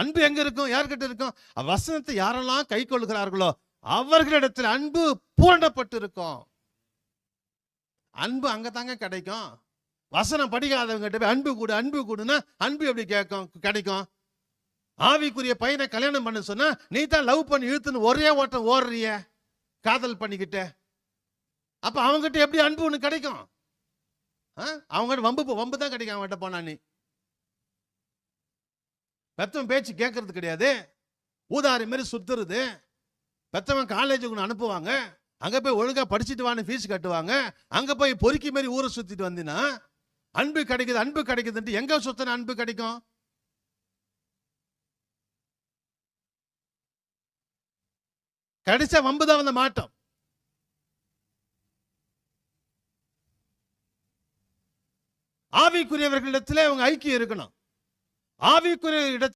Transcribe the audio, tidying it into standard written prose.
அன்பு எங்க இருக்கும்? யார்கிட்ட இருக்கும்? வசனத்தை யாரெல்லாம் கை கொள்கிறார்களோ அவர்களிடத்தில் அன்பு பூரணப்பட்டு இருக்கும். அன்பு அங்கதாங்க கிடைக்கும். வசனம் படிக்காதவங்க போய் அன்பு கூடு அன்பு கூடுன்னா அன்பு எப்படி கிடைக்கும்? ஆவிக்குரிய பையனை கல்யாணம் பண்ண சொன்னா நீ தான் லவ் பண்ணி இழுத்துன்னு ஒரே ஓட்டம் ஓடுறிய, காதல் பண்ணிக்கிட்ட. அப்ப அவங்ககிட்ட எப்படி அன்பு ஒண்ணு கிடைக்கும்? அவங்க வம்பு தான் கிடைக்கும். அவங்ககிட்ட போனா நீ பெத்தவன் பேச்சு கேட்கறது கிடையாது, ஊதாரி மாதிரி சுத்துறது. பெத்தவன் காலேஜுக்கு அனுப்புவாங்க, அங்க போய் ஒழுங்கா படிச்சுட்டு வான்னு ஃபீஸ் கட்டுவாங்க. அங்க போய் பொறுக்கி மாதிரி ஊரை சுத்திட்டு வந்தீங்கன்னா அன்பு கிடைக்குது அன்பு கிடைக்குதுன்ட்டு எங்க சுத்தின அன்பு கிடைக்கும்? கடைசியா வம்புதான் வந்த மாட்டோம். ஆவிக்குரியவர்களிடத்தில் அவங்க ஐக்கியம் இருக்கணும். ஆவிக்குரிய